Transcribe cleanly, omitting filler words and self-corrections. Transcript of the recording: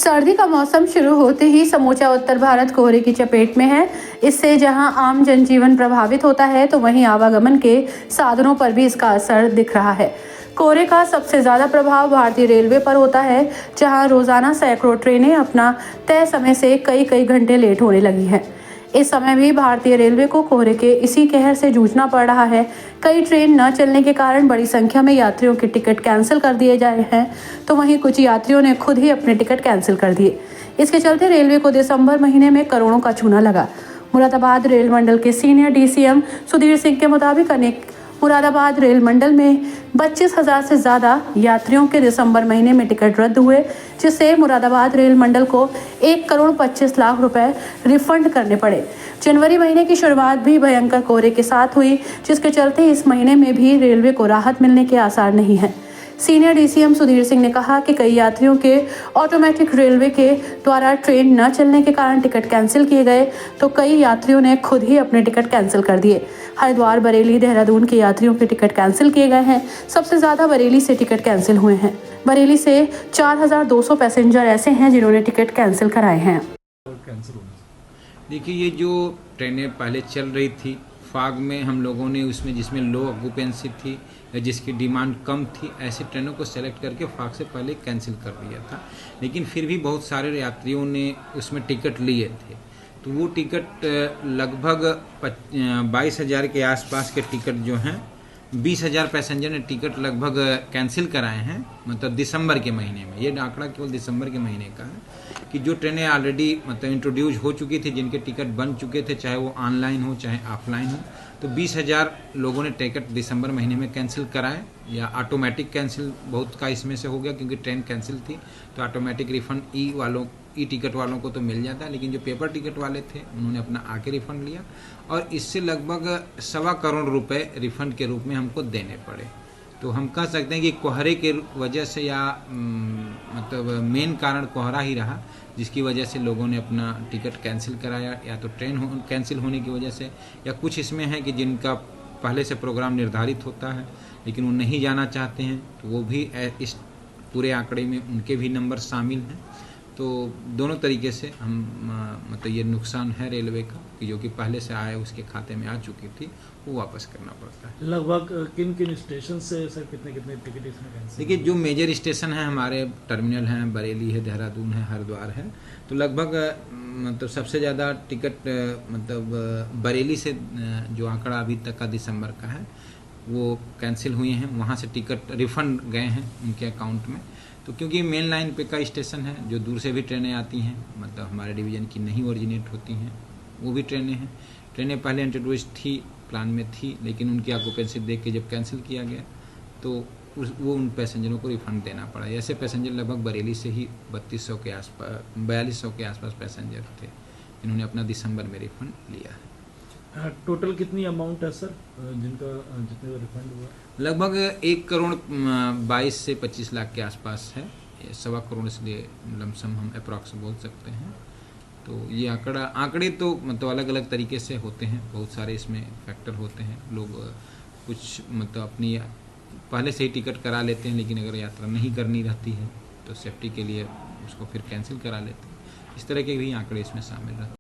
सर्दी का मौसम शुरू होते ही समूचा उत्तर भारत कोहरे की चपेट में है। इससे जहां आम जनजीवन प्रभावित होता है, तो वहीं आवागमन के साधनों पर भी इसका असर दिख रहा है। कोहरे का सबसे ज्यादा प्रभाव भारतीय रेलवे पर होता है, जहां रोजाना सैकड़ों ट्रेनें अपना तय समय से कई घंटे लेट होने लगी हैं। इस समय भी भारतीय रेलवे को कोहरे के इसी कहर से जूझना पड़ रहा है। कई ट्रेन न चलने के कारण बड़ी संख्या में यात्रियों के टिकट कैंसिल कर दिए जा रहे हैं, तो वहीं कुछ यात्रियों ने खुद ही अपने टिकट कैंसिल कर दिए। इसके चलते रेलवे को दिसंबर महीने में करोड़ों का चूना लगा। मुरादाबाद रेल मंडल के सीनियर डीसीएम सुधीर सिंह के मुताबिक मुरादाबाद रेल मंडल में 25,000 से ज्यादा यात्रियों के दिसंबर महीने में टिकट रद्द हुए, जिससे मुरादाबाद रेल मंडल को 1,25,00,000 रुपए रिफंड करने पड़े। जनवरी महीने की शुरुआत भी भयंकर कोहरे के साथ हुई, जिसके चलते इस महीने में भी रेलवे को राहत मिलने के आसार नहीं है। सीनियर डीसीएम सुधीर सिंह ने कहा कि कई यात्रियों के ऑटोमेटिक रेलवे के द्वारा ट्रेन न चलने के कारण टिकट कैंसिल किए गए, तो कई यात्रियों ने खुद ही अपने टिकट कैंसिल कर दिए। हरिद्वार, बरेली, देहरादून के यात्रियों के टिकट कैंसिल किए गए हैं। सबसे ज्यादा बरेली से टिकट कैंसिल हुए हैं। बरेली से 4,200 पैसेंजर ऐसे हैं जिन्होंने टिकट कैंसिल कराए हैं। देखिए, ये जो ट्रेनें पहले चल रही थी फाग में, हम लोगों ने उसमें जिसमें लो ऑक्यूपेंसी थी या जिसकी डिमांड कम थी, ऐसी ट्रेनों को सेलेक्ट करके फाग से पहले कैंसिल कर दिया था। लेकिन फिर भी बहुत सारे यात्रियों ने उसमें टिकट लिए थे, तो वो टिकट लगभग 22,000 के आसपास के टिकट जो हैं, 20,000 पैसेंजर ने टिकट लगभग कैंसिल कराए हैं, मतलब दिसंबर के महीने में। ये आंकड़ा केवल दिसंबर के महीने का है कि जो ट्रेनें ऑलरेडी मतलब इंट्रोड्यूस हो चुकी थी, जिनके टिकट बन चुके थे, चाहे वो ऑनलाइन हो चाहे ऑफलाइन हो, तो 20,000 लोगों ने टिकट दिसंबर महीने में कैंसिल कराए, या ऑटोमेटिक कैंसिल बहुत का इसमें से हो गया क्योंकि ट्रेन कैंसिल थी, तो ऑटोमेटिक रिफंड ई टिकट वालों को तो मिल जाता है। लेकिन जो पेपर टिकट वाले थे उन्होंने अपना आके रिफंड लिया, और इससे लगभग 1.25 करोड़ रुपए रिफंड के रूप में हमको देने पड़े। तो हम कह सकते हैं कि कोहरे के वजह से, या मतलब मेन कारण कोहरा ही रहा, जिसकी वजह से लोगों ने अपना टिकट कैंसिल कराया, या तो ट्रेन कैंसिल होने की वजह से, या कुछ इसमें है कि जिनका पहले से प्रोग्राम निर्धारित होता है लेकिन वो नहीं जाना चाहते हैं, तो वो भी इस पूरे आंकड़े में उनके भी नंबर शामिल हैं। तो दोनों तरीके से हम मतलब ये नुकसान है रेलवे का कि जो कि पहले से आया उसके खाते में आ चुकी थी, वो वापस करना पड़ता है। लगभग किन स्टेशन से सर कितने टिकट इसमें कैंसिल? देखिए, जो मेजर स्टेशन है हमारे टर्मिनल हैं, बरेली है, देहरादून है, हरिद्वार है, तो लगभग मतलब सबसे ज़्यादा टिकट मतलब बरेली से जो आंकड़ा अभी तक का दिसंबर का है वो कैंसिल हुए हैं। वहाँ से टिकट रिफंड गए हैं उनके अकाउंट में। तो क्योंकि मेन लाइन पे का स्टेशन है, जो दूर से भी ट्रेनें आती हैं, मतलब हमारे डिवीज़न की नहीं ओरिजिनेट होती हैं, वो भी ट्रेनें हैं। ट्रेनें पहले इंट्रोड्यूस थी, प्लान में थी, लेकिन उनकी ऑक्यूपेंसी देख के जब कैंसिल किया गया तो वो उन पैसेंजरों को रिफंड देना पड़ा। ऐसे पैसेंजर लगभग बरेली से ही 4200 के आसपास 4200 के आसपास पैसेंजर थे जिन्होंने अपना दिसंबर में रिफंड लिया है। टोटल कितनी अमाउंट है सर जितने का रिफंड हुआ? लगभग 1,22 से 25 लाख के आसपास है। 1.25 करोड़ इसलिए लमसम हम अप्रॉक्स बोल सकते हैं। तो ये आंकड़े तो मतलब अलग अलग तरीके से होते हैं, बहुत सारे इसमें फैक्टर होते हैं। लोग कुछ मतलब अपनी पहले से ही टिकट करा लेते हैं, लेकिन अगर यात्रा नहीं करनी रहती है तो सेफ्टी के लिए उसको फिर कैंसिल करा लेते हैं। इस तरह के भी आंकड़े इसमें शामिल रहते हैं।